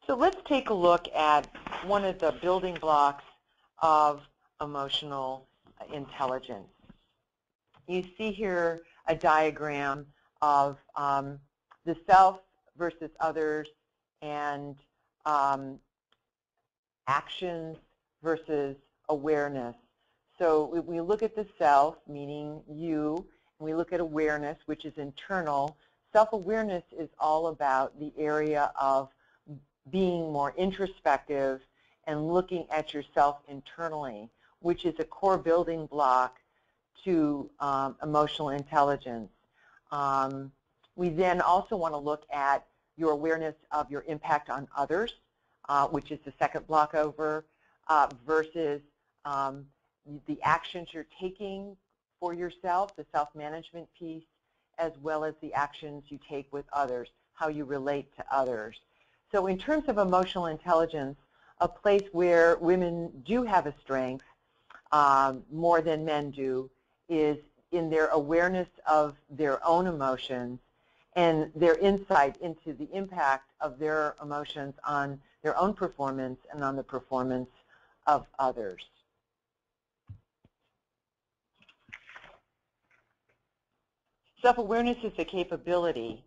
So let's take a look at one of the building blocks of emotional intelligence. You see here a diagram of the self versus others and actions versus awareness. So we look at the self, meaning you, and we look at awareness, which is internal. Self-awareness is all about the area of being more introspective and looking at yourself internally, which is a core building block to emotional intelligence. We then also want to look at your awareness of your impact on others, which is the second block over, versus the actions you're taking for yourself, the self-management piece, as well as the actions you take with others, how you relate to others. So in terms of emotional intelligence, a place where women do have a strength more than men do is in their awareness of their own emotions and their insight into the impact of their emotions on their own performance and on the performance of others. Self-awareness is the capability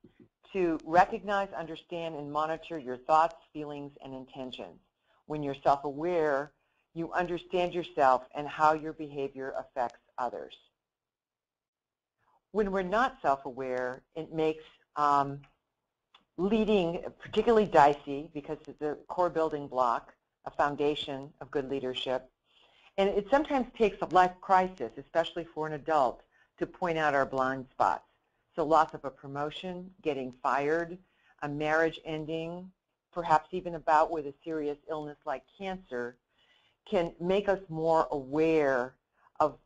to recognize, understand, and monitor your thoughts, feelings, and intentions. When you're self-aware, you understand yourself and how your behavior affects others. When we're not self-aware, it makes leading particularly dicey because it's a core building block, a foundation of good leadership. And it sometimes takes a life crisis, especially for an adult, to point out our blind spots. So loss of a promotion, getting fired, a marriage ending, perhaps even a bout with a serious illness like cancer, can make us more aware of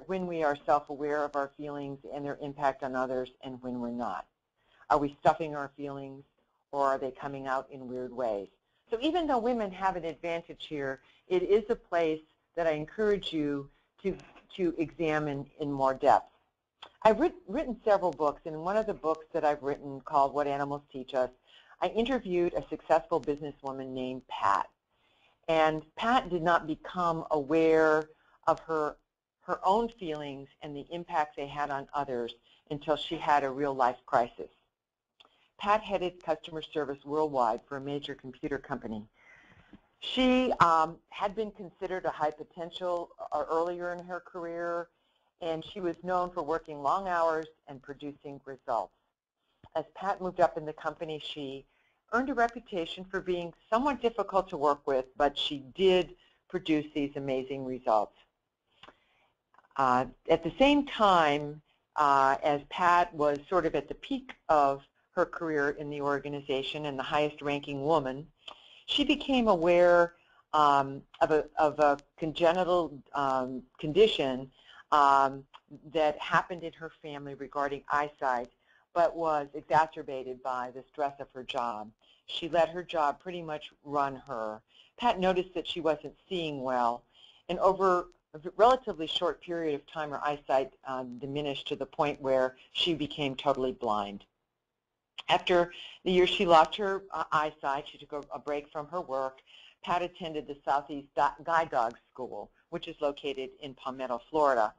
when we are self-aware of our feelings and their impact on others and when we're not. Are we stuffing our feelings, or are they coming out in weird ways? So even though women have an advantage here, it is a place that I encourage you to examine in more depth. I've written several books, and in one of the books that I've written called What Animals Teach Us, I interviewed a successful businesswoman named Pat. And Pat did not become aware of her own feelings and the impact they had on others until she had a real life crisis. Pat headed customer service worldwide for a major computer company. She had been considered a high potential earlier in her career, and she was known for working long hours and producing results. As Pat moved up in the company, she earned a reputation for being somewhat difficult to work with, but she did produce these amazing results. At the same time, as Pat was sort of at the peak of her career in the organization and the highest ranking woman, she became aware of a congenital condition that happened in her family regarding eyesight, but was exacerbated by the stress of her job. She let her job pretty much run her. Pat noticed that she wasn't seeing well, and over a relatively short period of time her eyesight diminished to the point where she became totally blind. After the year she lost her eyesight, she took a break from her work. Pat attended the Southeast Guide Dog School, which is located in Palmetto, Florida.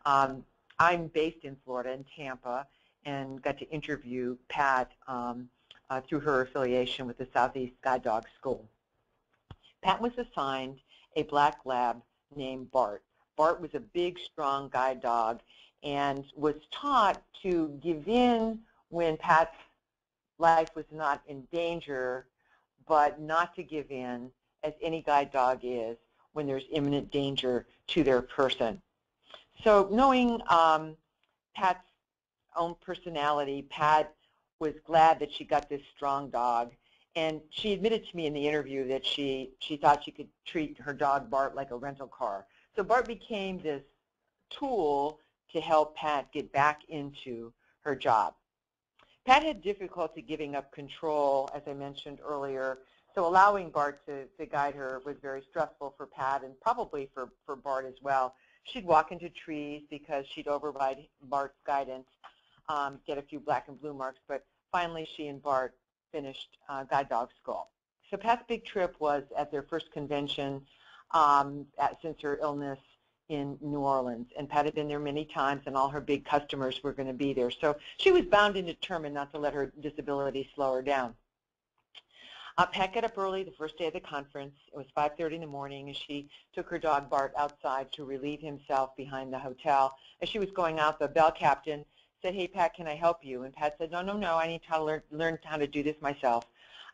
I'm based in Florida, in Tampa, and got to interview Pat through her affiliation with the Southeast Guide Dog School. Pat was assigned a black lab named Bart. Bart was a big, strong guide dog and was taught to give in when Pat's life was not in danger, but not to give in, as any guide dog is, when there's imminent danger to their person. So knowing Pat's own personality, Pat was glad that she got this strong dog, and she admitted to me in the interview that she thought she could treat her dog Bart like a rental car. So Bart became this tool to help Pat get back into her job. Pat had difficulty giving up control, as I mentioned earlier, so allowing Bart to guide her was very stressful for Pat and probably for Bart as well. She'd walk into trees because she'd override Bart's guidance, get a few black and blue marks, but finally she and Bart finished guide dog school. So Pat's big trip was at their first convention since her illness in New Orleans, and Pat had been there many times, and all her big customers were going to be there. So she was bound and determined not to let her disability slow her down. Pat got up early the first day of the conference. It was 5:30 in the morning, and she took her dog Bart outside to relieve himself behind the hotel. As she was going out, the bell captain said, "Hey, Pat, can I help you?" And Pat said, No, I need to learn how to do this myself.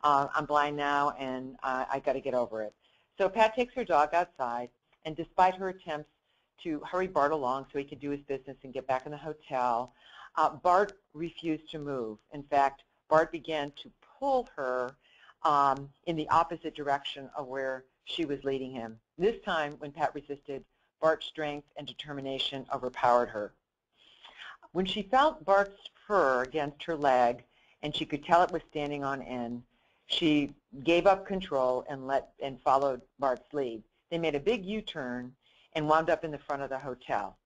I'm blind now, and I got to get over it. So Pat takes her dog outside, and despite her attempts to hurry Bart along so he could do his business and get back in the hotel, Bart refused to move. In fact, Bart began to pull her in the opposite direction of where she was leading him. This time, when Pat resisted, Bart's strength and determination overpowered her. When she felt Bart's fur against her leg, and she could tell it was standing on end, she gave up control and followed Bart's lead. They made a big U-turn and wound up in the front of the hotel.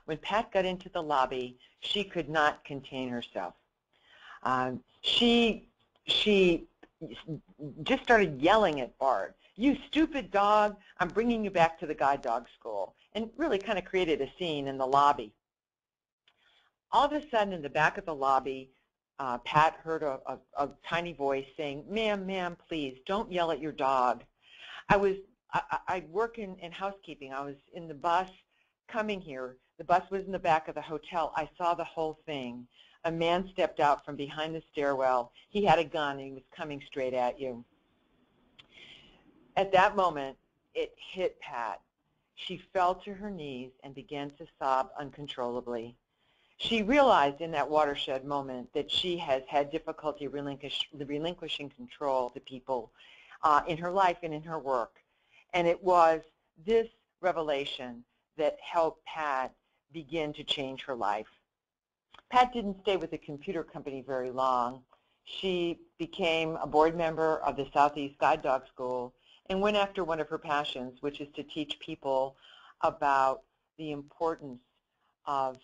When Pat got into the lobby, she could not contain herself. She just started yelling at Bart, "You stupid dog, I'm bringing you back to the guide dog school," and really kind of created a scene in the lobby. All of a sudden, in the back of the lobby, Pat heard a tiny voice saying, ma'am, please, don't yell at your dog. I work in housekeeping. I was in the bus coming here. The bus was in the back of the hotel. I saw the whole thing. A man stepped out from behind the stairwell. He had a gun, and he was coming straight at you. At that moment, it hit Pat. She fell to her knees and began to sob uncontrollably. She realized in that watershed moment that she has had difficulty relinquishing control to people in her life and in her work. And it was this revelation that helped Pat begin to change her life. Pat didn't stay with the computer company very long. She became a board member of the Southeast Guide Dog School and went after one of her passions, which is to teach people about the importance of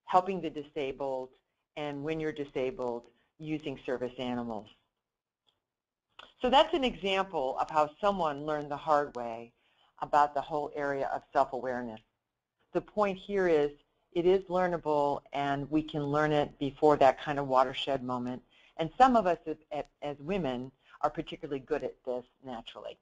helping the disabled, and when you're disabled, using service animals. So that's an example of how someone learned the hard way about the whole area of self-awareness. The point here is it is learnable, and we can learn it before that kind of watershed moment. And some of us as women are particularly good at this naturally.